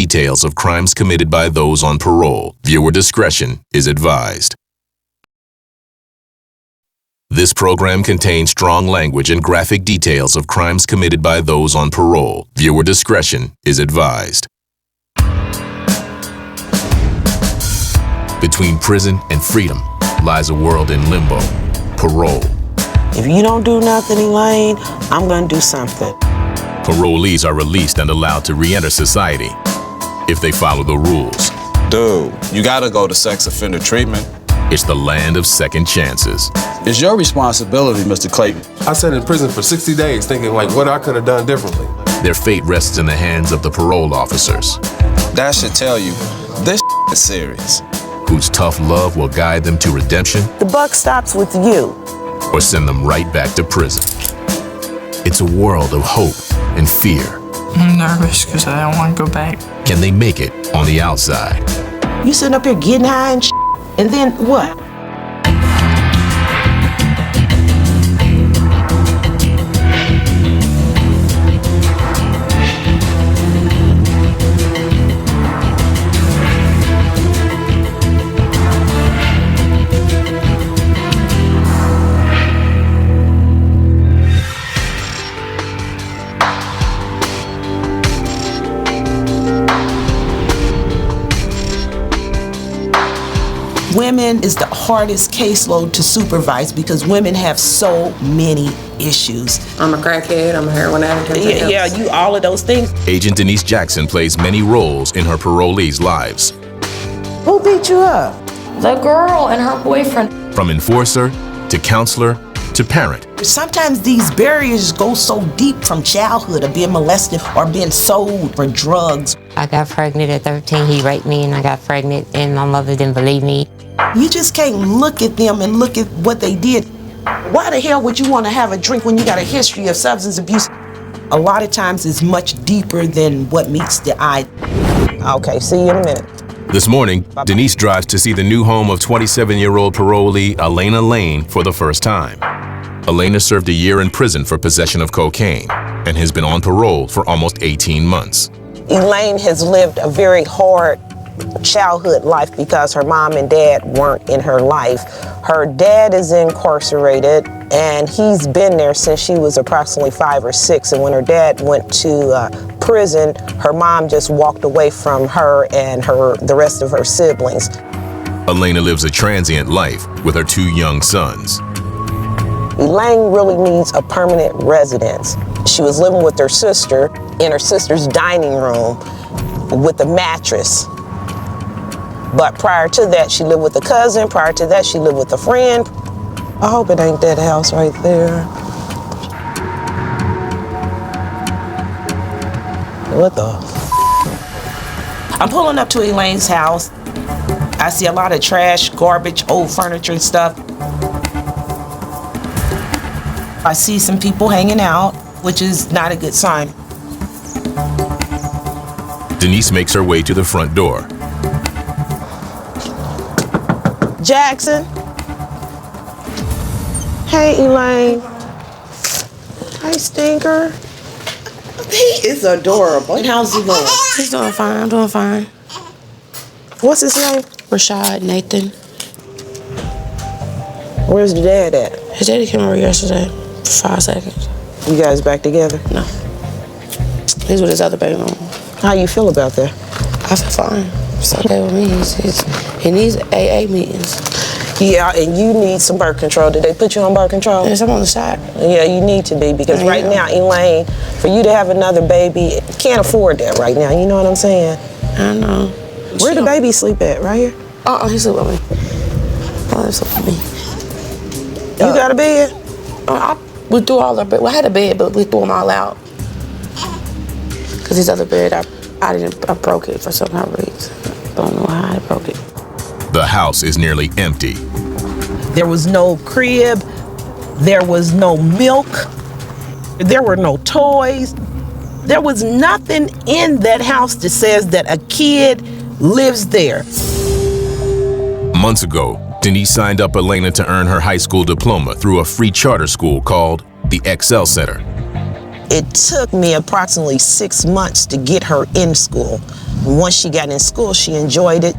Details of crimes committed by those on parole. Viewer discretion is advised. This program contains strong language and graphic details of crimes committed by those on parole. Viewer discretion is advised. Between prison and freedom lies a world in limbo. Parole. If you don't do nothing, Elaine, I'm gonna do something. Parolees are released and allowed to re-enter society if they follow the rules. Dude, you gotta go to sex offender treatment. It's the land of second chances. It's your responsibility, Mr. Clayton. I sat in prison for 60 days thinking like what I could have done differently. Their fate rests in the hands of the parole officers, That should tell you, this is serious. whose tough love will guide them to redemption The buck stops with you. or send them right back to prison. It's a world of hope and fear. I'm nervous because I don't want to go back. Can they make it on the outside? You sitting up here getting high and and then what? Women is the hardest caseload to supervise because women have so many issues. I'm a crackhead, I'm a heroin addict. Yeah, you all of those things. Agent Denise Jackson plays many roles in her parolees' lives. Who beat you up? The girl and her boyfriend. From enforcer to counselor to parent. Sometimes these barriers go so deep from childhood of being molested or being sold for drugs. I got pregnant at 13, he raped me and I got pregnant and my mother didn't believe me. You just can't look at them and look at what they did. Why the hell would you want to have a drink when you got a history of substance abuse? A lot of times it's much deeper than what meets the eye. Okay, see you in a minute. This morning, Denise drives to see the new home of 27-year-old parolee Elena Lane for the first time. Elena served a year in prison for possession of cocaine and has been on parole for almost 18 months. Elaine has lived a very hard childhood life because her mom and dad weren't in her life. Her dad is incarcerated and he's been there since she was approximately 5 or 6. And when her dad went to prison, her mom just walked away from her and the rest of her siblings. Elena lives a transient life with her 2 young sons. Elaine really needs a permanent residence. She was living with her sister in her sister's dining room with a mattress. But prior to that, she lived with a cousin. Prior to that, she lived with a friend. I hope it ain't that house right there. What the? I'm pulling up to Elaine's house. I see a lot of trash, garbage, old furniture and stuff. I see some people hanging out, which is not a good sign. Denise makes her way to the front door. Jackson. Hey, Elaine. Hey, Stinker. He is adorable. And how's he going? He's doing fine. I'm doing fine. What's his name? Rashad Nathan. Where's the dad at? His daddy came over yesterday for 5 seconds. You guys back together? No. He's with his other baby mom. How you feel about that? I feel fine. It's okay with me. He needs AA meetings. Yeah, and you need some birth control. Did they put you on birth control? Yes, I'm on the side. Yeah, you need to be because right now, Elaine, for you to have another baby, can't afford that right now. You know what I'm saying? I know. Where the baby sleep at? Right here? He sleep with me. He sleep with me. You got a bed? We threw all our bed. Well, I had a bed, but we threw them all out. Because his other bed, I broke it for some kind of reason. Don't know how I broke it. The house is nearly empty. There was no crib. There was no milk. There were no toys. There was nothing in that house that says that a kid lives there. Months ago, Denise signed up Elena to earn her high school diploma through a free charter school called the Excel Center. It took me approximately 6 months to get her in school. Once she got in school, she enjoyed it.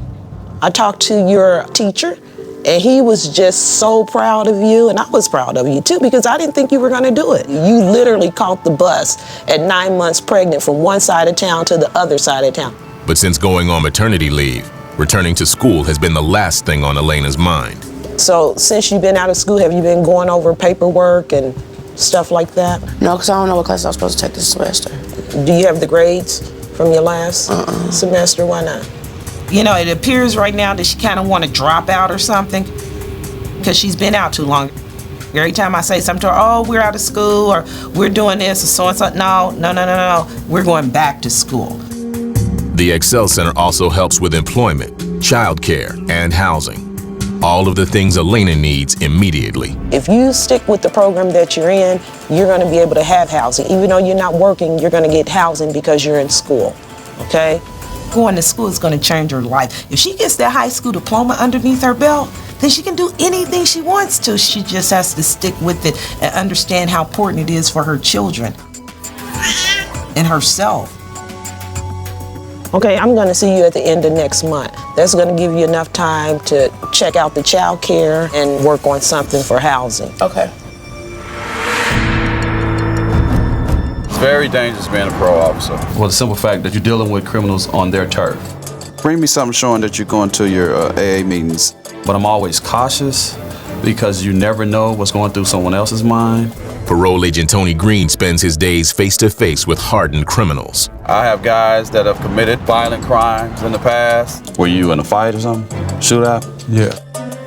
I talked to your teacher, and he was just so proud of you, and I was proud of you too, because I didn't think you were gonna do it. You literally caught the bus at 9 months pregnant from one side of town to the other side of town. But since going on maternity leave, returning to school has been the last thing on Elena's mind. So since you've been out of school, have you been going over paperwork and stuff like that? No, because I don't know what class I was supposed to take this semester. Do you have the grades from your last semester? Why not? You know, it appears right now that she kind of want to drop out or something because she's been out too long. Every time I say something to her, oh, we're out of school or we're doing this or so and so. No. We're going back to school. The Excel Center also helps with employment, childcare, and housing. All of the things Elena needs immediately. If you stick with the program that you're in, you're going to be able to have housing. Even though you're not working, you're going to get housing because you're in school, okay? Going to school is going to change her life. If she gets that high school diploma underneath her belt, then she can do anything she wants to. She just has to stick with it and understand how important it is for her children and herself. Okay, I'm going to see you at the end of next month. That's going to give you enough time to check out the child care and work on something for housing. Okay. It's very dangerous being a parole officer. Well, the simple fact that you're dealing with criminals on their turf. Bring me something showing that you're going to your AA meetings. But I'm always cautious because you never know what's going through someone else's mind. Parole agent Tony Green spends his days face-to-face with hardened criminals. I have guys that have committed violent crimes in the past. Were you in a fight or something? Shootout? Yeah.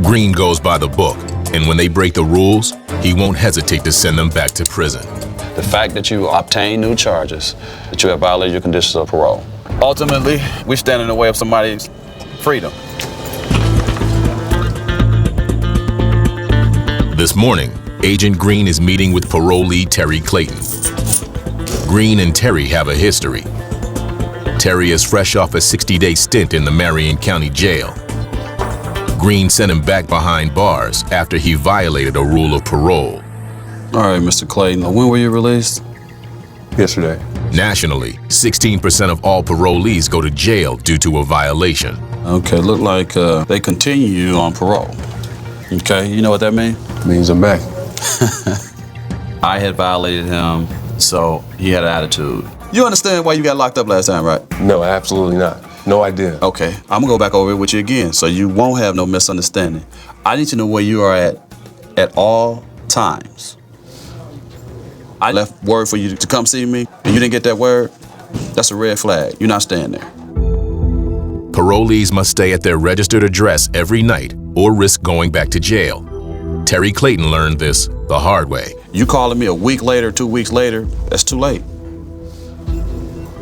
Green goes by the book, and when they break the rules, he won't hesitate to send them back to prison. The fact that you obtain new charges, that you have violated your conditions of parole. Ultimately, we stand in the way of somebody's freedom. This morning, Agent Green is meeting with parolee Terry Clayton. Green and Terry have a history. Terry is fresh off a 60-day stint in the Marion County Jail. Green sent him back behind bars after he violated a rule of parole. All right, Mr. Clayton, when were you released? Yesterday. Nationally, 16% of all parolees go to jail due to a violation. Okay, look like they continue you on parole. Okay, you know what that means? Means I'm back. I had violated him, so he had an attitude. You understand why you got locked up last time, right? No, absolutely not. No idea. Okay, I'm gonna go back over it with you again so you won't have no misunderstanding. I need to know where you are at all times. I left word for you to come see me, and you didn't get that word. That's a red flag. You're not staying there. Parolees must stay at their registered address every night or risk going back to jail. Terry Clayton learned this the hard way. You calling me a week later, 2 weeks later, that's too late.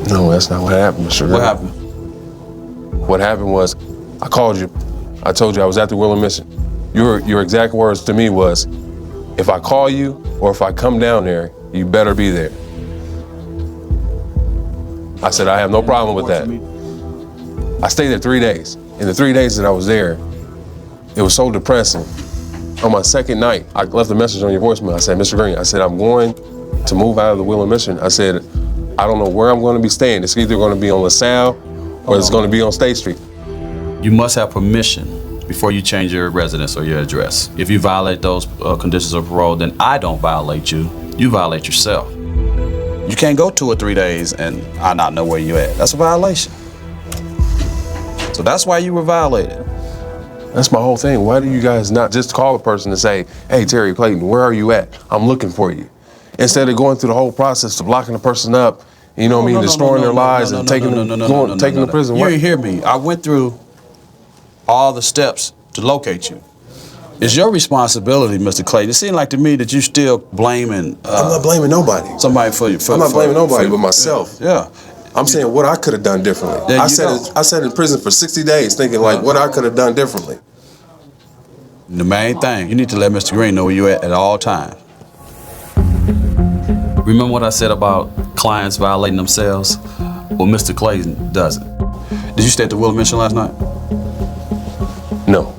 No, that's not what happened, Mr. What Green. happened? What happened was, I called you. I told you I was at the Willow Mission. Your exact words to me was, if I call you or if I come down there, you better be there. I said, I have no problem with that. I stayed there 3 days. In the 3 days that I was there, it was so depressing. On my second night, I left a message on your voicemail. I said, Mr. Green, I said, I'm going to move out of the Willow Mission. I said, I don't know where I'm going to be staying. It's either going to be on LaSalle or it's going to be on State Street. You must have permission before you change your residence or your address. If you violate those conditions of parole, then I don't violate you. You violate yourself. You can't go 2 or 3 days and I not know where you at. That's a violation. So that's why you were violated. That's my whole thing. Why do you guys not just call a person and say, hey, Terry Clayton, where are you at? I'm looking for you. Instead of going through the whole process of locking the person up, you know what I mean, destroying their lives and taking them to prison. You didn't hear me. I went through all the steps to locate you. It's your responsibility, Mr. Clayton. It seemed like to me that you still blaming. I'm not blaming nobody. Somebody for you. I'm not blaming nobody but myself. Yeah. I'm saying what I could have done differently. I sat in prison for 60 days thinking like what I could have done differently. The main thing, you need to let Mr. Green know where you're at all times. Remember what I said about clients violating themselves? Well, Mr. Clayton doesn't. Did you stay at the Willow Mission last night? No.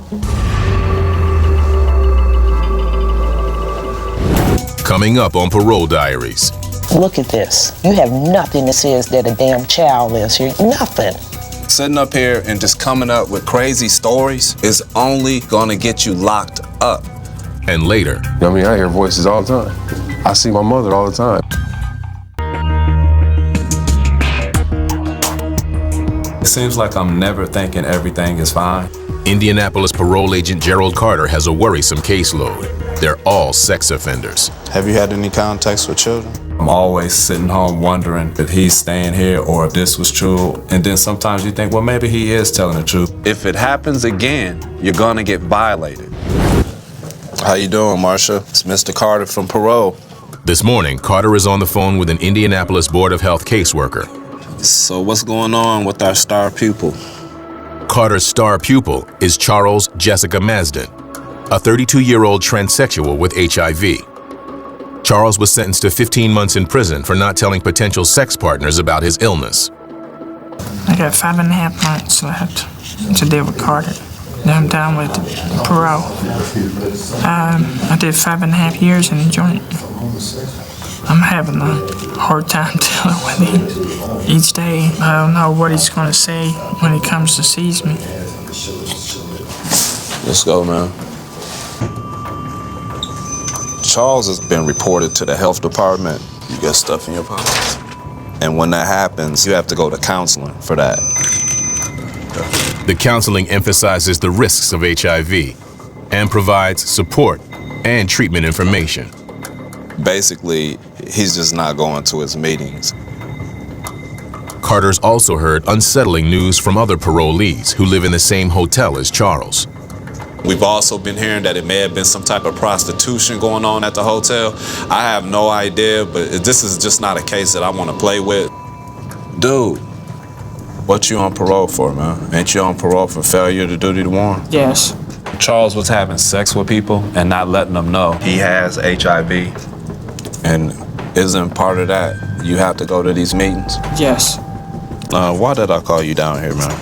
Coming up on Parole Diaries. Look at this. You have nothing that says that a damn child lives here. Nothing. Sitting up here and just coming up with crazy stories is only gonna get you locked up. And later, I mean, I hear voices all the time. I see my mother all the time. It seems like I'm never thinking everything is fine. Indianapolis parole agent Gerald Carter has a worrisome caseload. They're all sex offenders. Have you had any contacts with children? I'm always sitting home wondering if he's staying here or if this was true. And then sometimes you think, well, maybe he is telling the truth. If it happens again, you're gonna get violated. How you doing, Marsha? It's Mr. Carter from Parole. This morning, Carter is on the phone with an Indianapolis Board of Health caseworker. So what's going on with our star pupil? Carter's star pupil is Charles Jessica Masden, a 32-year-old transsexual with HIV. Charles was sentenced to 15 months in prison for not telling potential sex partners about his illness. I got 5.5 months left to deal with Carter. Then I'm done with parole. I did 5.5 years in the joint. I'm having a hard time dealing with him. Each day, I don't know what he's going to say when he comes to seize me. Let's go, man. Charles has been reported to the health department. You get stuff in your pockets. And when that happens, you have to go to counseling for that. The counseling emphasizes the risks of HIV and provides support and treatment information. Basically, he's just not going to his meetings. Carter's also heard unsettling news from other parolees who live in the same hotel as Charles. We've also been hearing that it may have been some type of prostitution going on at the hotel. I have no idea, but this is just not a case that I want to play with. Dude, what you on parole for, man? Ain't you on parole for failure to duty to warn? Yes. Charles was having sex with people and not letting them know he has HIV. And isn't part of that you have to go to these meetings? Yes. Why did I call you down here, man?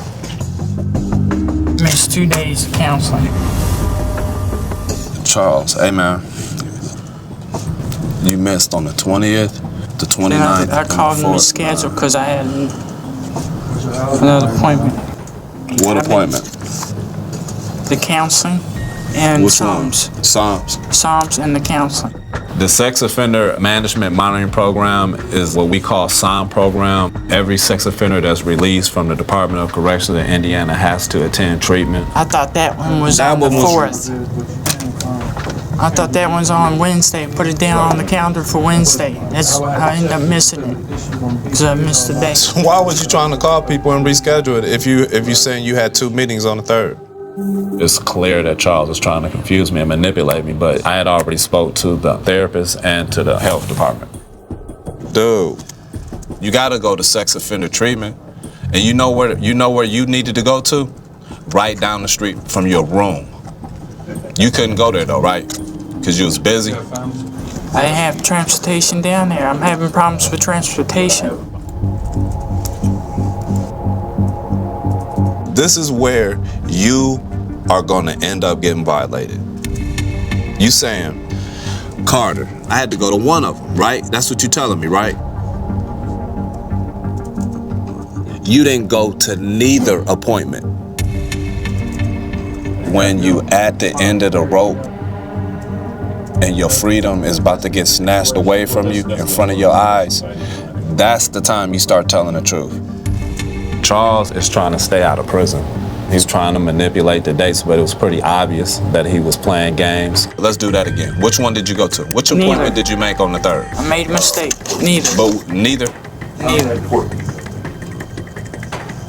Missed 2 days of counseling. Charles, hey, man. You missed on the 20th, the 29th, I called him to schedule because I had another appointment. What appointment? The counseling and Which Psalms. one? Psalms. Psalms and the counseling. The Sex Offender Management Monitoring Program is what we call SOM program. Every sex offender that's released from the Department of Corrections in Indiana has to attend treatment. I thought that one was on the 4th. I thought that one's on Wednesday. Put it down on the calendar for Wednesday. That's I ended up missing it because I missed the day. So why was you trying to call people and reschedule it if you saying you had 2 meetings on the 3rd? It's clear that Charles was trying to confuse me and manipulate me, but I had already spoke to the therapist and to the health department. Dude, you gotta go to sex offender treatment. And you know where you needed to go to? Right down the street from your room. You couldn't go there though, right? Because you was busy? I have transportation down there. I'm having problems with transportation. This is where you are gonna end up getting violated. You saying, Carter, I had to go to one of them, right? That's what you're telling me, right? You didn't go to neither appointment. When you at the end of the rope and your freedom is about to get snatched away from you in front of your eyes, that's the time you start telling the truth. Charles is trying to stay out of prison. He's trying to manipulate the dates, but it was pretty obvious that he was playing games. Let's do that again. Which one did you go to? Which appointment did you make on the 3rd? I made a mistake. Neither. But neither? Neither.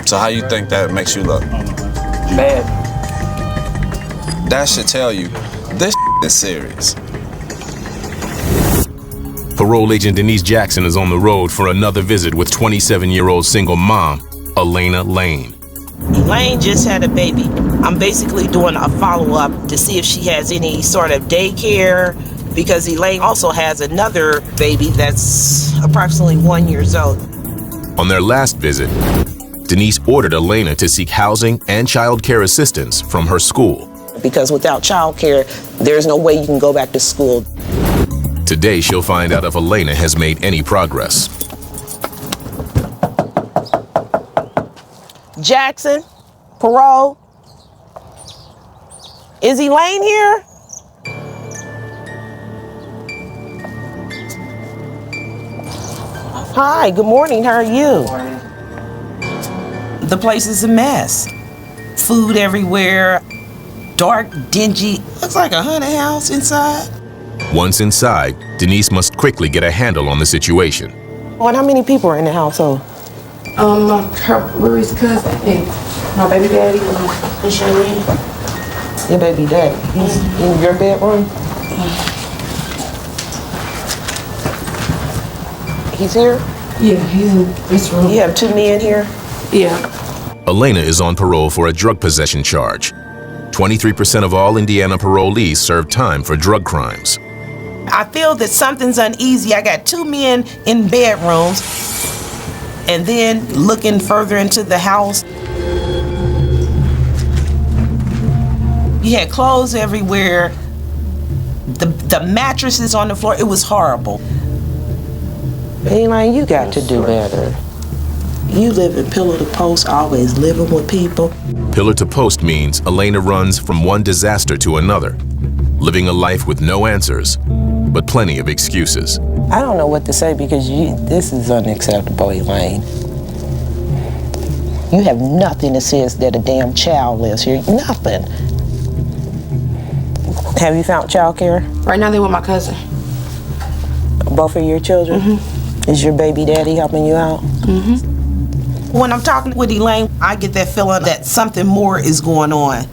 So how you think that makes you look? Bad. That should tell you this is serious. Parole agent Denise Jackson is on the road for another visit with 27-year-old single mom, Elena Lane. Elaine just had a baby. I'm basically doing a follow-up to see if she has any sort of daycare because Elaine also has another baby that's approximately 1 year old. On their last visit, Denise ordered Elena to seek housing and child care assistance from her school. Because without child care, there's no way you can go back to school. Today, she'll find out if Elena has made any progress. Jackson, parole. Is Elaine here? Hi, good morning. How are you? The place is a mess. Food everywhere, dark, dingy. Looks like a haunted house inside. Once inside, Denise must quickly get a handle on the situation. Well, how many people are in the household? Her Rui's cousin and my baby daddy and Shirley. Your baby daddy. He's in your bedroom? He's here? Yeah, he's in this room. You have 2 men here? Yeah. Elena is on parole for a drug possession charge. 23% of all Indiana parolees serve time for drug crimes. I feel that something's uneasy. I got 2 men in bedrooms, and then looking further into the house, you had clothes everywhere, the mattresses on the floor. It was horrible. Elaine, you got to do better. You live in pillar to post, always living with people. Pillar to post means Elena runs from one disaster to another, living a life with no answers, but plenty of excuses. I don't know what to say because this is unacceptable, Elaine. You have nothing that says that a damn child lives here. Nothing. Have you found childcare? Right now they're with my cousin. Both of your children? Mm-hmm. Is your baby daddy helping you out? Mm-hmm. When I'm talking with Elaine, I get that feeling that something more is going on.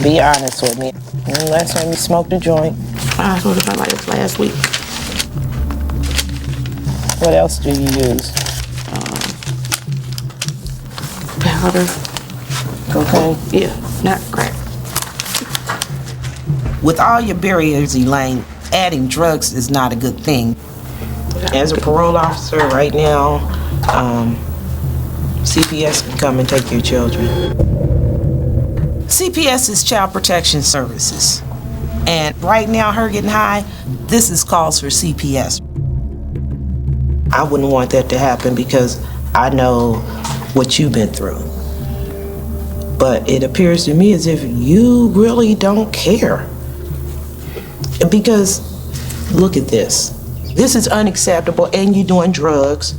Be honest with me. When the last time you smoked a joint? I smoked a joint like this last week. What else do you use? Powder. Cocaine? Yeah, not crack. With all your barriers, Elaine, adding drugs is not a good thing. As a parole officer right now, CPS can come and take your children. CPS is Child Protection Services. And right now, her getting high, this is calls for CPS. I wouldn't want that to happen because I know what you've been through. But it appears to me as if you really don't care. Because look at this. This is unacceptable and you're doing drugs.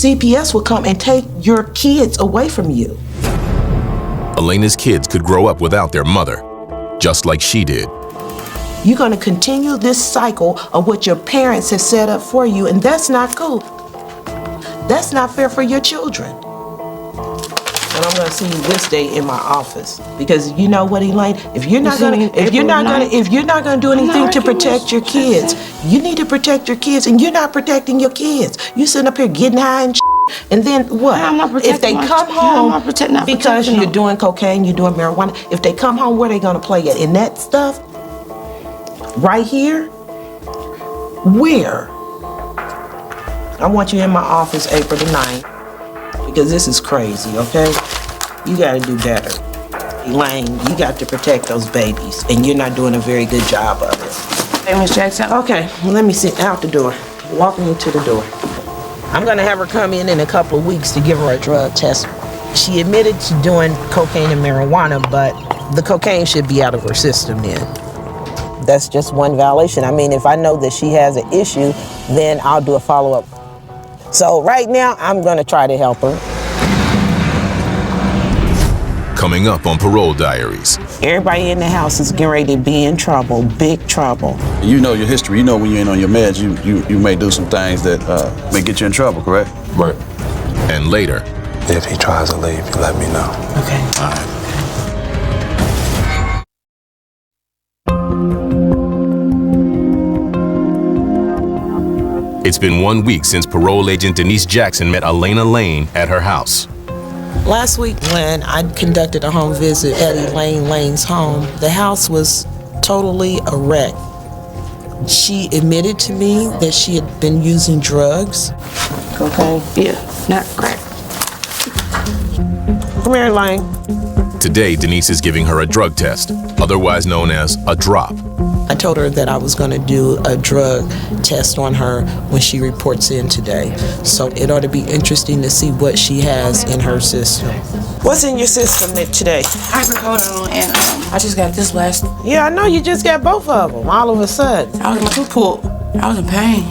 CPS will come and take your kids away from you. Elena's kids could grow up without their mother, just like she did. You're gonna continue this cycle of what your parents have set up for you, and that's not cool. That's not fair for your children. And I'm gonna see you this day in my office because you know what, Elaine? If you're not gonna do anything to protect your kids, you need to protect your kids, and you're not protecting your kids. You sitting up here getting high and then what? I'm not protecting if they come home not because you're doing cocaine, you're doing marijuana. If they come home, where are they gonna play it? In that stuff? Right here? Where? I want you in my office April the 9th. Because this is crazy, okay? You gotta do better. Elaine, you got to protect those babies, and you're not doing a very good job of it. Hey, Miss Jackson. Okay, well, let me sit out the door. Walk me to the door. I'm gonna have her come in a couple of weeks to give her a drug test. She admitted to doing cocaine and marijuana, but the cocaine should be out of her system then. That's just one violation. I mean, if I know that she has an issue, then I'll do a follow-up. So right now, I'm gonna try to help her. Coming up on Parole Diaries. Everybody in the house is getting ready to be in trouble, big trouble. You know your history. You know when you ain't on your meds, you may do some things that may get you in trouble, correct? Right. And later. If he tries to leave, you let me know. Okay. All right. It's been 1 week since parole agent Denise Jackson met Elena Lane at her house. Last week when I conducted a home visit at Elaine Lane's home, the house was totally a wreck. She admitted to me that she had been using drugs. Cocaine? Yeah, not crack. Come here, Elaine. Today, Denise is giving her a drug test, otherwise known as a drop. I told her that I was going to do a drug test on her when she reports in today. So it ought to be interesting to see what she has in her system. What's in your system today? Hydrocodone, and I just got this last. Yeah, I know you just got both of them all of a sudden. I was my tooth pulled. I was in pain.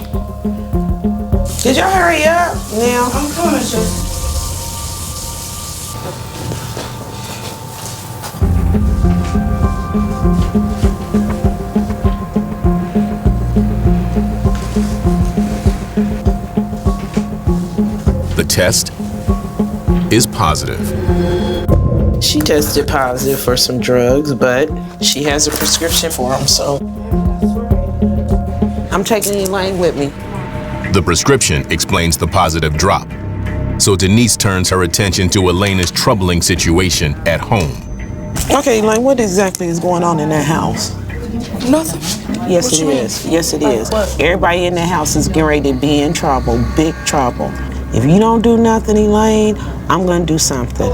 Did y'all hurry up now? I'm coming, sis. The test is positive. She tested positive for some drugs, but she has a prescription for them, so I'm taking Elaine with me. The prescription explains the positive drop. So Denise turns her attention to Elena's troubling situation at home. Okay, Elaine, what exactly is going on in that house? Nothing. Yes, it is. Yes, it is. Everybody in the house is getting ready to be in trouble, big trouble. If you don't do nothing, Elaine, I'm going to do something.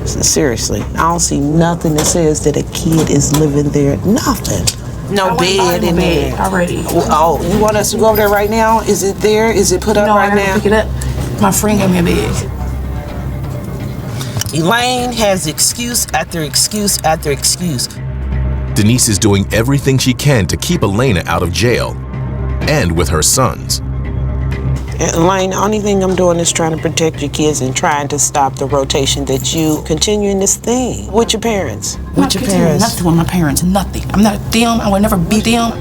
Seriously, I don't see nothing that says that a kid is living there. Nothing. No bed in there already. Oh, you want us to go over there right now? Is it there? Is it put up No, right I gotta now? pick it up. My friend gave me a bed. Elaine has excuse after excuse after excuse. Denise is doing everything she can to keep Elena out of jail and with her sons. Elaine, the only thing I'm doing is trying to protect your kids and trying to stop the rotation that you continue in this thing. With your parents. With your parents. Nothing with my parents. Nothing. I'm not them. I will never be them.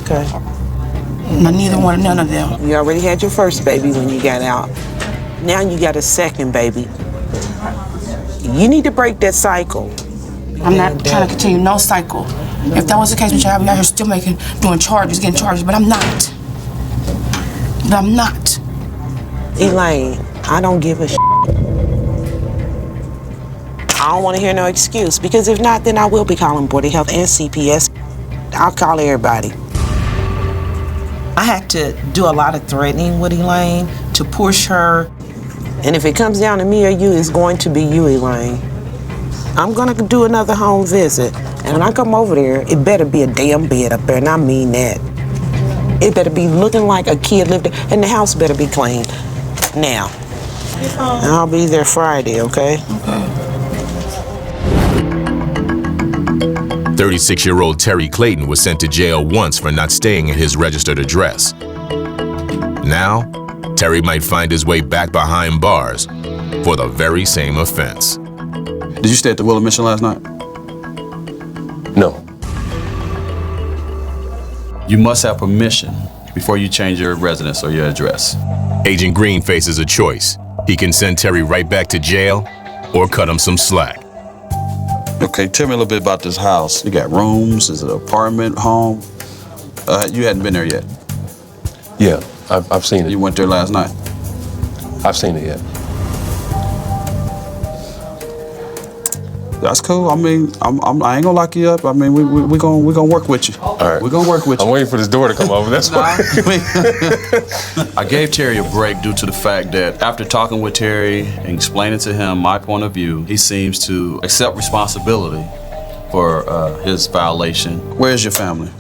Okay. Neither one, none of them. You already had your first baby when you got out. Now you got a second baby. You need to break that cycle. I'm not trying to continue no cycle. If that was the case, Mr. I'd be out here still doing charges, getting charges, but I'm not. But I'm not. Elaine, I don't give a shit. I don't want to hear no excuse, because if not, then I will be calling Board of Health and CPS. I'll call everybody. I had to do a lot of threatening with Elaine to push her. And if it comes down to me or you, it's going to be you, Elaine. I'm going to do another home visit. And when I come over there, it better be a damn bed up there, and I mean that. It better be looking like a kid lived there, and the house better be clean. Now, I'll be there Friday, okay? 36-year-old Terry Clayton was sent to jail once for not staying at his registered address. Now, Terry might find his way back behind bars for the very same offense. Did you stay at the Willow Mission last night? No. You must have permission before you change your residence or your address. Agent Green faces a choice. He can send Terry right back to jail or cut him some slack. Okay, tell me a little bit about this house. You got rooms, is it an apartment, home? You hadn't been there yet? Yeah, I've seen it. You went there last night? I've seen it, yeah. That's cool. I mean, I ain't gonna lock you up. I mean, we gonna work with you. All right. We're gonna work with you. I'm waiting for this door to come over. That's why. I gave Terry a break due to the fact that after talking with Terry and explaining to him my point of view, he seems to accept responsibility for his violation. Where's your family?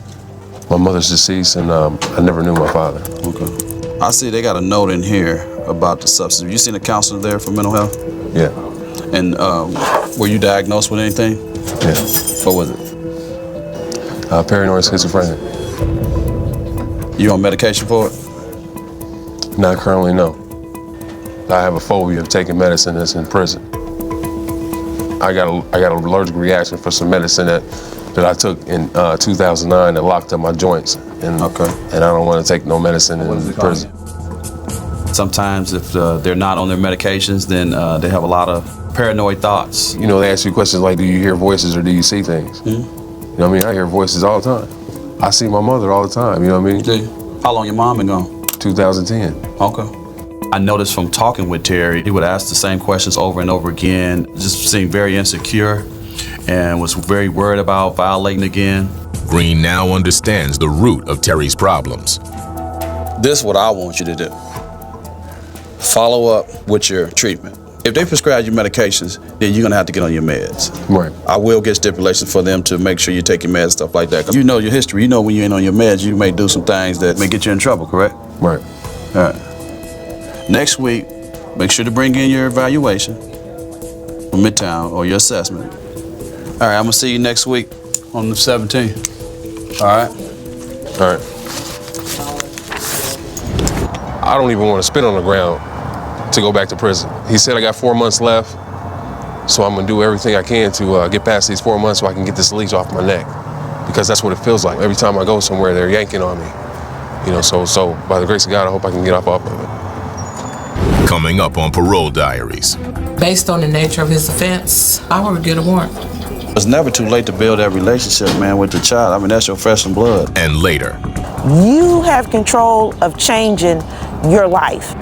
My mother's deceased, and I never knew my father. Okay. I see they got a note in here about the substance. You seen a counselor there for mental health? Yeah. And were you diagnosed with anything? Yeah. What was it? Paranoid schizophrenia. You on medication for it? Not currently, no. I have a phobia of taking medicine that's in prison. I got an allergic reaction for some medicine that I took in 2009 that locked up my joints. And I don't want to take no medicine in prison. Sometimes if they're not on their medications, then they have a lot of paranoid thoughts. You know, they ask you questions like, do you hear voices or do you see things? Mm-hmm. You know what I mean? I hear voices all the time. I see my mother all the time, you know what I mean? Yeah. How long your mom been gone? 2010. Okay. I noticed from talking with Terry, he would ask the same questions over and over again, just seemed very insecure and was very worried about violating again. Green now understands the root of Terry's problems. This is what I want you to do. Follow up with your treatment. If they prescribe you medications, then you're gonna have to get on your meds. Right. I will get stipulations for them to make sure you take your meds, stuff like that. 'Cause you know your history. You know when you ain't on your meds, you may do some things that may get you in trouble, correct? Right. All right. Next week, make sure to bring in your evaluation from Midtown or your assessment. All right, I'm gonna see you next week on the 17th. All right? All right. I don't even want to spit on the ground to go back to prison. He said I got 4 months left, so I'm gonna do everything I can to get past these 4 months so I can get this leash off my neck, because that's what it feels like. Every time I go somewhere, they're yanking on me. You know, so by the grace of God, I hope I can get off of it. Coming up on Parole Diaries. Based on the nature of his offense, I would get a warrant. It's never too late to build that relationship, man, with the child. I mean, that's your flesh and blood. And later. You have control of changing your life.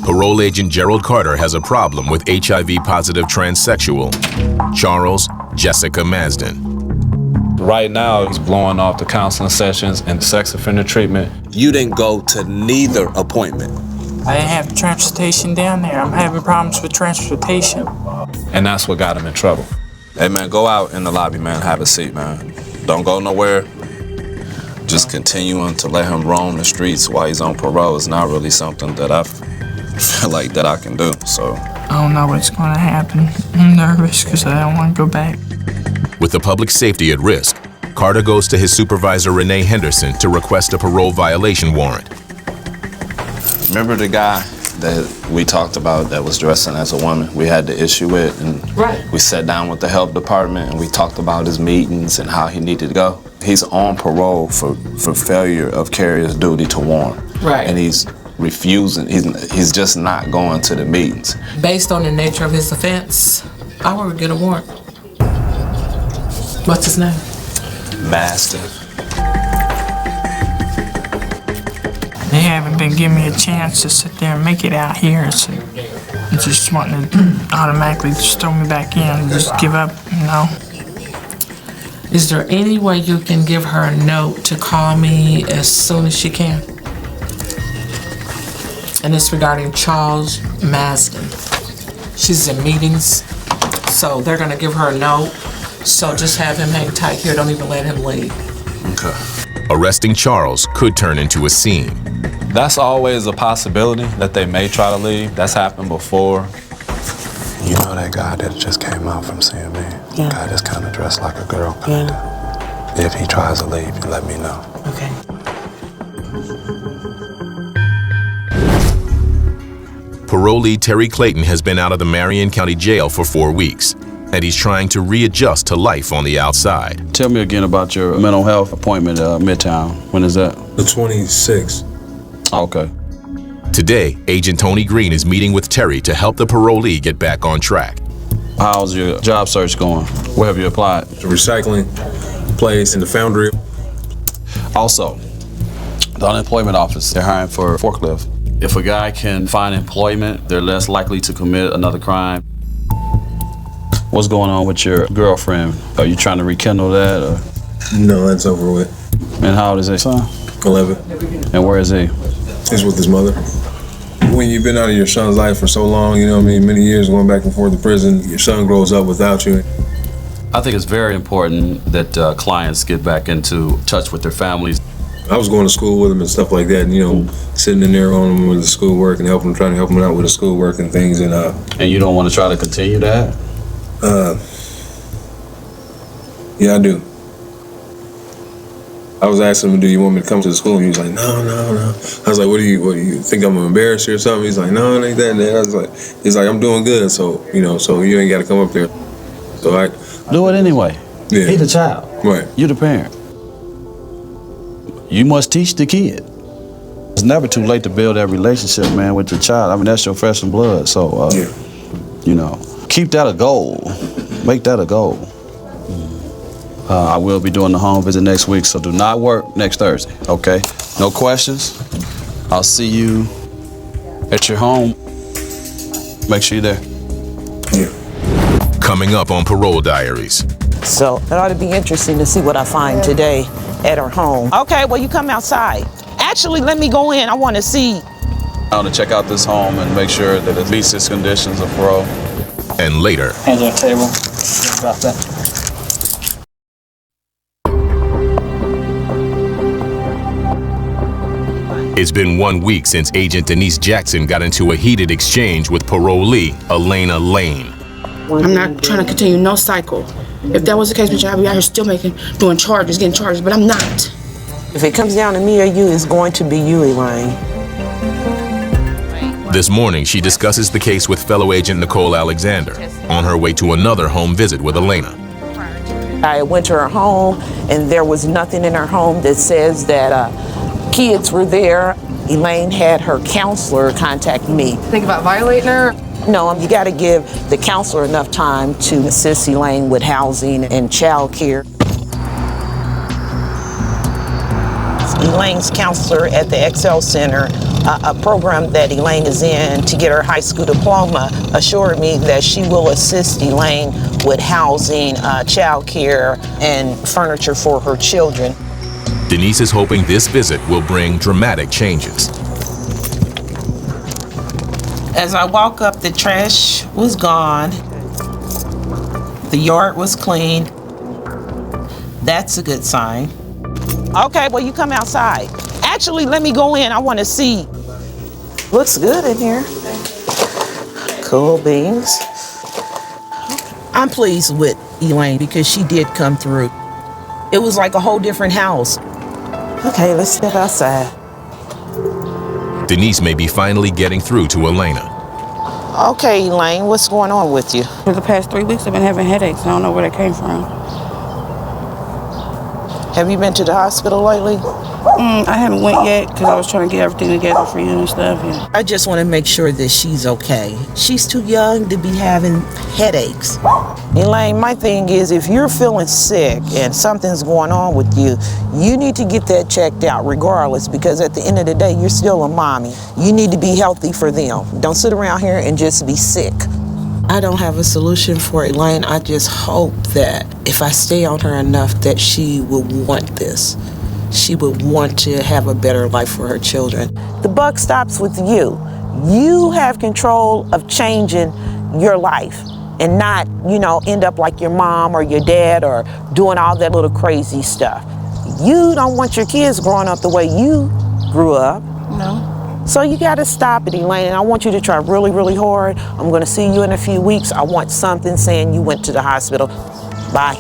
Parole agent Gerald Carter has a problem with HIV-positive transsexual Charles Jessica Masden. Right now, he's blowing off the counseling sessions and sex offender treatment. You didn't go to neither appointment. I didn't have transportation down there. I'm having problems with transportation. And that's what got him in trouble. Hey, man, go out in the lobby, man. Have a seat, man. Don't go nowhere. Just continuing to let him roam the streets while he's on parole is not really something that I feel like that I can do, so. I don't know what's going to happen. I'm nervous because I don't want to go back. With the public safety at risk, Carter goes to his supervisor, Renee Henderson, to request a parole violation warrant. Remember the guy that we talked about that was dressing as a woman? We had the issue with, and we sat down with the health department and we talked about his meetings and how he needed to go. He's on parole for failure of carrier's duty to warn. Right. And he's refusing, he's just not going to the meetings. Based on the nature of his offense, I would get a warrant. What's his name? Master. They haven't been giving me a chance to sit there and make it out here, so I'm just wanting to automatically just throw me back in and just give up, you know. Is there any way you can give her a note to call me as soon as she can? And it's regarding Charles Masden. She's in meetings, so they're gonna give her a note. So just have him hang tight here, don't even let him leave. Okay. Arresting Charles could turn into a scene. That's always a possibility that they may try to leave. That's happened before. You know that guy that just came out from seeing me? Yeah. Guy that's kind of dressed like a girl, kind of. If he tries to leave, you let me know. Okay. Parolee Terry Clayton has been out of the Marion County Jail for 4 weeks, and he's trying to readjust to life on the outside. Tell me again about your mental health appointment, Midtown. When is that? The 26th. Okay. Today, Agent Tony Green is meeting with Terry to help the parolee get back on track. How's your job search going? Where have you applied? The recycling place in the foundry. Also, the unemployment office, they're hiring for a forklift. If a guy can find employment, they're less likely to commit another crime. What's going on with your girlfriend? Are you trying to rekindle that? Or? No, that's over with. And how old is his son? 11. And where is he? He's with his mother. When you've been out of your son's life for so long, you know what I mean, many years going back and forth to prison, your son grows up without you. I think it's very important that clients get back into touch with their families. I was going to school with him and stuff like that, and, you know, sitting in there on him with the schoolwork and trying to help him out with the schoolwork and things. And you don't want to try to continue that? Yeah, I do. I was asking him, do you want me to come to the school? And he was like, no. I was like, what do you think I'm gonna embarrass you or something? He's like, no, it ain't that. And I was like, he's like, I'm doing good, so, you know, so you ain't got to come up there. So I do it anyway. Yeah. He's the child. Right. You're the parent. You must teach the kid. It's never too late to build that relationship, man, with the child. I mean, that's your flesh and blood. So, you know, keep that a goal. Make that a goal. I will be doing the home visit next week, so do not work next Thursday, okay? No questions. I'll see you at your home. Make sure you're there. Yeah. Coming up on Parole Diaries. So it ought to be interesting to see what I find today at her home. Okay, well, you come outside. At Actually, let me go in. I want to see. I want to check out this home and make sure that it meets its conditions of parole. And later, Hands on the table. Think about that. it's been 1 week since Agent Denise Jackson got into a heated exchange with parolee Elena Lane. I'm not trying to continue no cycle. If that was the case, I'd be out here still doing charges, getting charges, but I'm not. If it comes down to me or you, it's going to be you, Elaine. This morning, she discusses the case with fellow agent Nicole Alexander on her way to another home visit with Elena. I went to her home, and there was nothing in her home that says that kids were there. Elaine had her counselor contact me. Think about violating her? No, you got to give the counselor enough time to assist Elaine with housing and child care. Elaine's counselor at the Excel Center, a program that Elaine is in to get her high school diploma, assured me that she will assist Elaine with housing, child care, and furniture for her children. Denise is hoping this visit will bring dramatic changes. As I walk up, the trash was gone. The yard was clean. That's a good sign. Okay, well, you come outside. Actually, let me go in. I want to see. Looks good in here. Cool beans. I'm pleased with Elaine because she did come through. It was like a whole different house. Okay, let's step outside. Denise may be finally getting through to Elena. Okay, Elaine, what's going on with you? For the past 3 weeks, I've been having headaches. I don't know where they came from. Have you been to the hospital lately? I haven't went yet because I was trying to get everything together for you and stuff. Yeah. I just want to make sure that she's okay. She's too young to be having headaches. Elaine, my thing is if you're feeling sick and something's going on with you, you need to get that checked out regardless, because at the end of the day, you're still a mommy. You need to be healthy for them. Don't sit around here and just be sick. I don't have a solution for Elaine. I just hope that if I stay on her enough that she will want this. She would want to have a better life for her children. The buck stops with you. You have control of changing your life and not, end up like your mom or your dad or doing all that little crazy stuff. You don't want your kids growing up the way you grew up. No. So you got to stop it, Elaine, and I want you to try really, really hard. I'm going to see you in a few weeks. I want something saying you went to the hospital. Bye.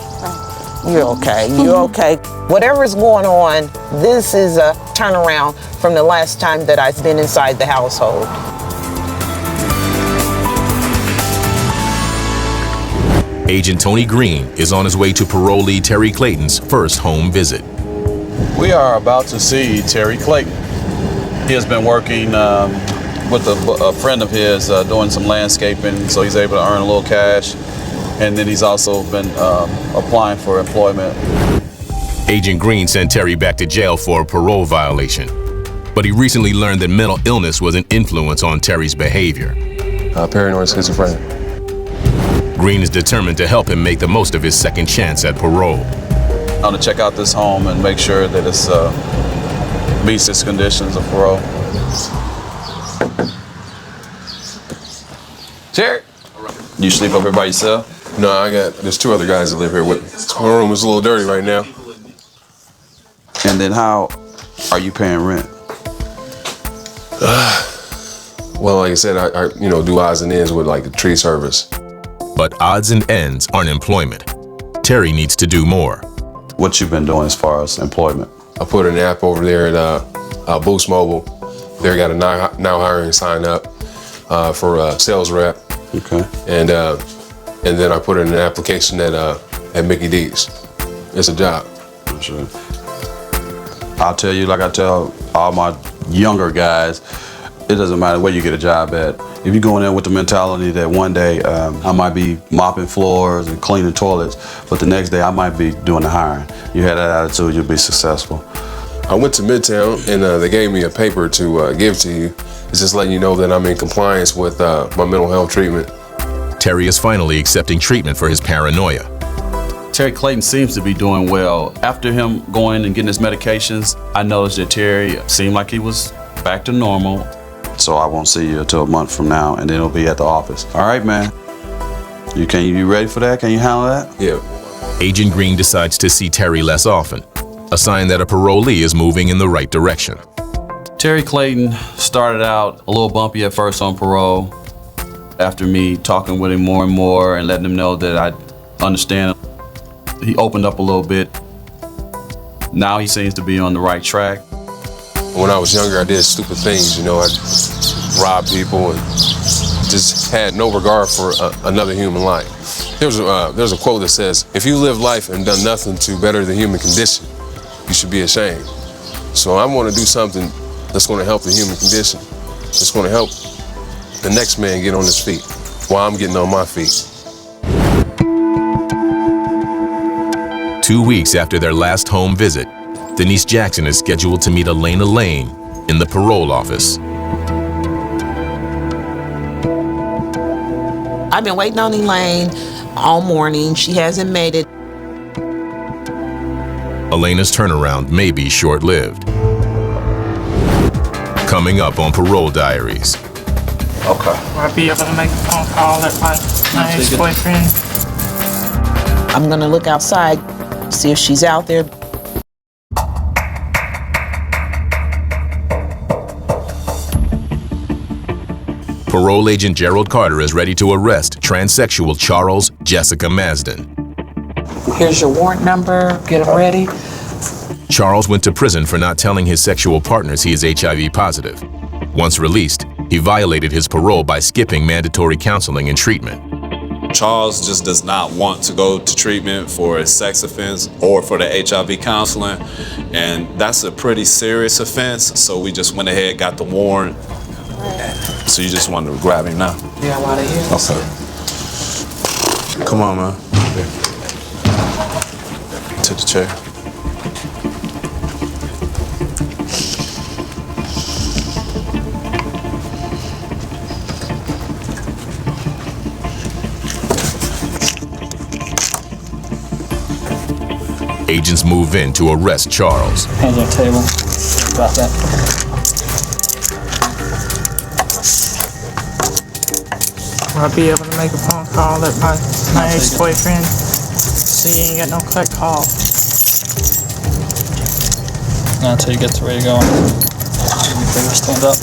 You're okay. You're okay. Whatever's going on, this is a turnaround from the last time that I've been inside the household. Agent Tony Green is on his way to parolee Terry Clayton's first home visit. We are about to see Terry Clayton. He has been working with a friend of his doing some landscaping, so he's able to earn a little cash. And then he's also been applying for employment. Agent Green sent Terry back to jail for a parole violation, but he recently learned that mental illness was an influence on Terry's behavior. Paranoid schizophrenia. Green is determined to help him make the most of his second chance at parole. I want to check out this home and make sure that it's meets its conditions of parole. Terry, you sleep up here by yourself? No, there's 2 other guys that live here with me. My room is a little dirty right now. And then how are you paying rent? Well, like I said, I do odds and ends with like the tree service. But odds and ends aren't employment. Terry needs to do more. What you been doing as far as employment? I put an app over there at Boost Mobile. They got a now hiring sign up for a sales rep. Okay. And then I put in an application at Mickey D's. It's a job. I'm sure. I'll tell you, like I tell all my younger guys, it doesn't matter where you get a job at. If you're going in with the mentality that one day I might be mopping floors and cleaning toilets, but the next day I might be doing the hiring. You had that attitude, you'll be successful. I went to Midtown and they gave me a paper to give to you. It's just letting you know that I'm in compliance with my mental health treatment. Terry is finally accepting treatment for his paranoia. Terry Clayton seems to be doing well. After him going and getting his medications, I noticed that Terry seemed like he was back to normal. So I won't see you until a month from now, and then he'll be at the office. All right, man. You ready for that? Can you handle that? Yeah. Agent Green decides to see Terry less often, a sign that a parolee is moving in the right direction. Terry Clayton started out a little bumpy at first on parole. After me talking with him more and more and letting him know that I understand, he opened up a little bit. Now he seems to be on the right track. When I was younger, I did stupid things, you know. I robbed people and just had no regard for another human life. There's a quote that says, if you live life and done nothing to better the human condition, you should be ashamed. So I want to do something that's going to help the human condition. It's going to help the next man get on his feet while I'm getting on my feet. 2 weeks after their last home visit, Denise Jackson is scheduled to meet Elena Lane in the parole office. I've been waiting on Elaine all morning. She hasn't made it. Elena's turnaround may be short-lived. Coming up on Parole Diaries. Okay. Will I be able to make a phone call at my ex-boyfriend? I'm gonna look outside, see if she's out there. Parole agent Gerald Carter is ready to arrest transsexual Charles Jessica Masden. Here's your warrant number. Get them ready. Charles went to prison for not telling his sexual partners he is HIV positive. Once released, he violated his parole by skipping mandatory counseling and treatment. Charles just does not want to go to treatment for a sex offense or for the HIV counseling, and that's a pretty serious offense, so we just went ahead, got the warrant. So you just wanted to grab him now? Yeah, while they're here. Okay. Come on, man. To the chair. Agents move in to arrest Charles. Hands on the table. Drop that. Will I be able to make a phone call at my ex-boyfriend? So you ain't got no click call. Not until you get to where you're going. Stand up.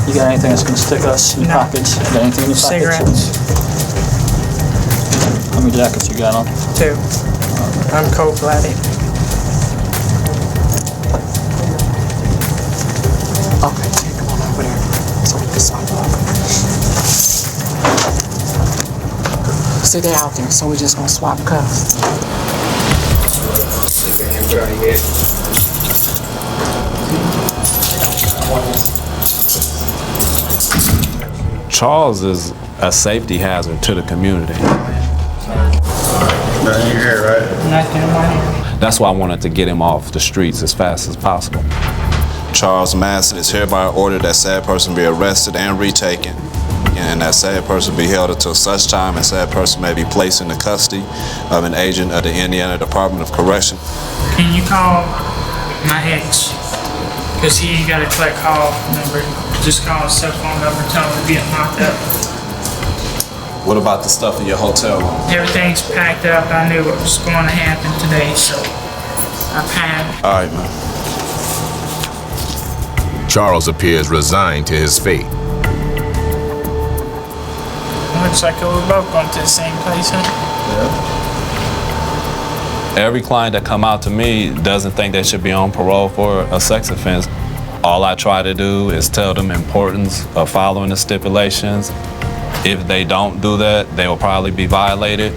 You got anything that's gonna stick us in your pockets? You got anything in your pockets? Cigarettes. How many jackets you got on? 2. I'm cold-blooded. Okay, come on over there so we can sign up. See, they're out there, so we're just gonna swap cuffs. Charles is a safety hazard to the community. Nothing in your hair, right? Nothing in my hair. That's why I wanted to get him off the streets as fast as possible. Charles Masden is hereby ordered that said person be arrested and retaken, and that said person be held until such time as said person may be placed in the custody of an agent of the Indiana Department of Correction. Can you call my ex? Because he ain't got a click call number. Just call his cell phone number, tell him to get locked up. What about the stuff in your hotel room? Everything's packed up. I knew what was going to happen today, so I packed. All right, man. Charles appears resigned to his fate. Looks like we're both going to the same place, huh? Every client that come out to me doesn't think they should be on parole for a sex offense. All I try to do is tell them the importance of following the stipulations. If they don't do that, they will probably be violated.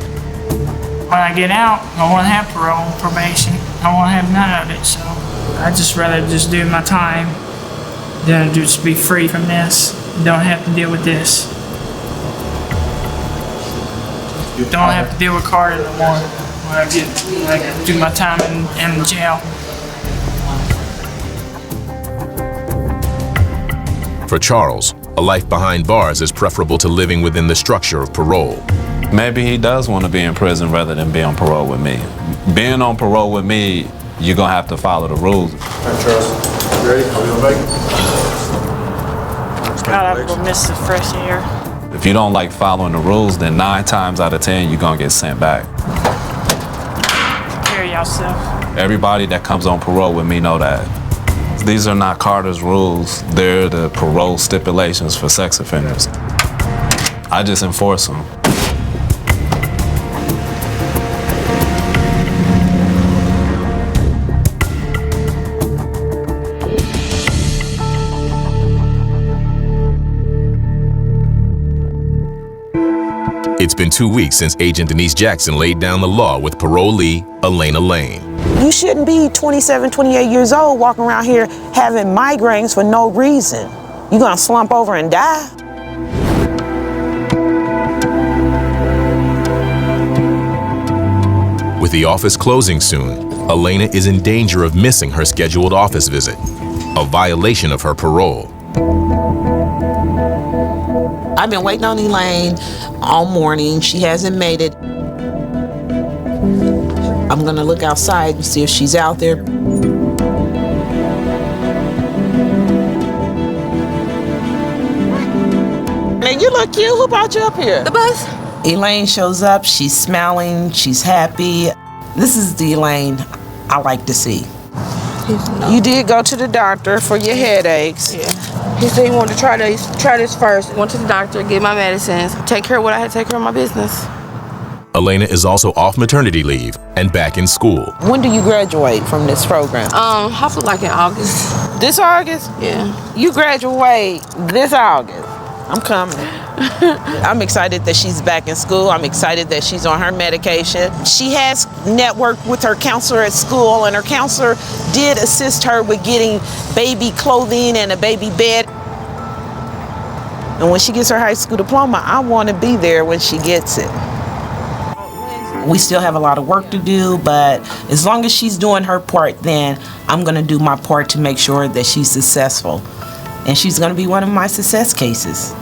When I get out, I won't have parole and probation. I won't have none of it, so I'd just rather just do my time than just be free from this. Don't have to deal with this. Don't have to deal with Carter no more. When I do my time in jail. For Charles, a life behind bars is preferable to living within the structure of parole. Maybe he does want to be in prison rather than be on parole with me. Being on parole with me, you're going to have to follow the rules. All right, Charles, you ready? Are we gonna make it? God, I'm gonna miss the fresh air. If you don't like following the rules, then 9 times out of 10, you're going to get sent back. Carry yourself. Everybody that comes on parole with me know that. These are not Carter's rules. They're the parole stipulations for sex offenders. I just enforce them. It's been 2 weeks since Agent Denise Jackson laid down the law with parolee Elena Lane. You shouldn't be 27, 28 years old walking around here having migraines for no reason. You're gonna slump over and die. With the office closing soon, Elena is in danger of missing her scheduled office visit, a violation of her parole. I've been waiting on Elaine all morning. She hasn't made it. I'm gonna look outside and see if she's out there. Man, you look cute. Who brought you up here? The bus. Elaine shows up. She's smiling. She's happy. This is the Elaine I like to see. You did go to the doctor for your headaches. Yeah. He said he wanted to try this first. Went to the doctor, get my medicines, take care of what I had to take care of my business. Elena is also off maternity leave and back in school. When do you graduate from this program? Hopefully like in August. This August? Yeah. You graduate this August. I'm coming. I'm excited that she's back in school. I'm excited that she's on her medication. She has networked with her counselor at school, and her counselor did assist her with getting baby clothing and a baby bed. And when she gets her high school diploma, I want to be there when she gets it. We still have a lot of work to do, but as long as she's doing her part, then I'm gonna do my part to make sure that she's successful. And she's gonna be one of my success cases.